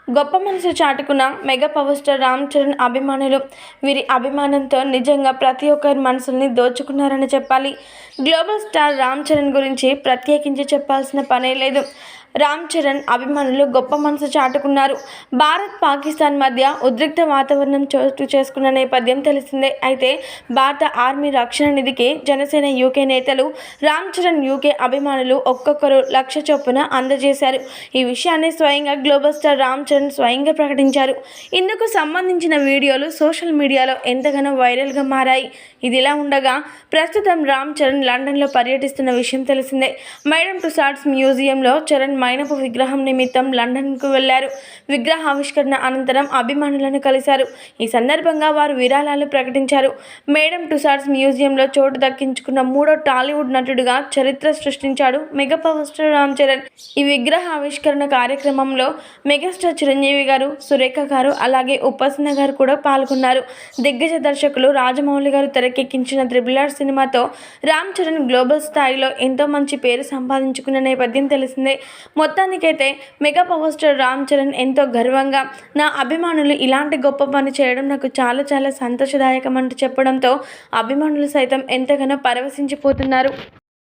గొప్ప మనసు చాటుకున్న mega power star Ram Charan అభిమానులు వీరి అభిమానంతో నిజంగా ప్రతి ఒక్కరి మనసుల్ని దోచుకున్నారని చెప్పాలి. గ్లోబల్ స్టార్ రామ్ చరణ్ గురించి ప్రత్యేకించి చెప్పాల్సిన పనే లేదు. రామ్ చరణ్ అభిమానులు గొప్ప మనసు చాటుకున్నారు. భారత్ పాకిస్తాన్ మధ్య ఉద్రిక్త వాతావరణం చోటు చేసుకున్న నేపథ్యం తెలిసిందే. అయితే భారత ఆర్మీ రక్షణ నిధికి జనసేన యూకే నేతలు రామ్ చరణ్ యూకే అభిమానులు ఒక్కొక్కరు 1,00,000 చొప్పున అందజేశారు. ఈ విషయాన్ని స్వయంగా గ్లోబల్ స్టార్ రామ్ చరణ్ స్వయంగా ప్రకటించారు. ఇందుకు సంబంధించిన వీడియోలు సోషల్ మీడియాలో ఎంతగానో వైరల్గా మారాయి. ఇదిలా ఉండగా ప్రస్తుతం రామ్ చరణ్ లండన్లో పర్యటిస్తున్న విషయం తెలిసిందే. మేడమ్ టుసాడ్స్ మ్యూజియంలో చరణ్ మైనపు విగ్రహం నిమిత్తం లండన్కు వెళ్లారు. విగ్రహ ఆవిష్కరణ అనంతరం అభిమానులను కలిశారు. ఈ సందర్భంగా వారు విరాళాలు ప్రకటించారు. మేడమ్ టుసాడ్స్ మ్యూజియంలో చోటు దక్కించుకున్న 3వ టాలీవుడ్ నటుడిగా చరిత్ర సృష్టించాడు mega power star Ram Charan. ఈ విగ్రహ ఆవిష్కరణ కార్యక్రమంలో మెగాస్టార్ చిరంజీవి గారు, సురేఖ గారు, అలాగే ఉపాసన గారు కూడా పాల్గొన్నారు. దిగ్గజ దర్శకులు రాజమౌళి గారు తెరకెక్కించిన RRR సినిమాతో రామ్ చరణ్ గ్లోబల్ స్థాయిలో ఎంతో మంచి పేరు సంపాదించుకున్న నేపథ్యం తెలిసిందే. మొత్తానికైతే mega power star Ram Charan ఎంతో గర్వంగా నా అభిమానులు ఇలాంటి గొప్ప పని చేయడం నాకు చాలా చాలా సంతోషదాయకం అంటూ చెప్పడంతో అభిమానులు సైతం ఎంతగానో పరవశించిపోతున్నారు.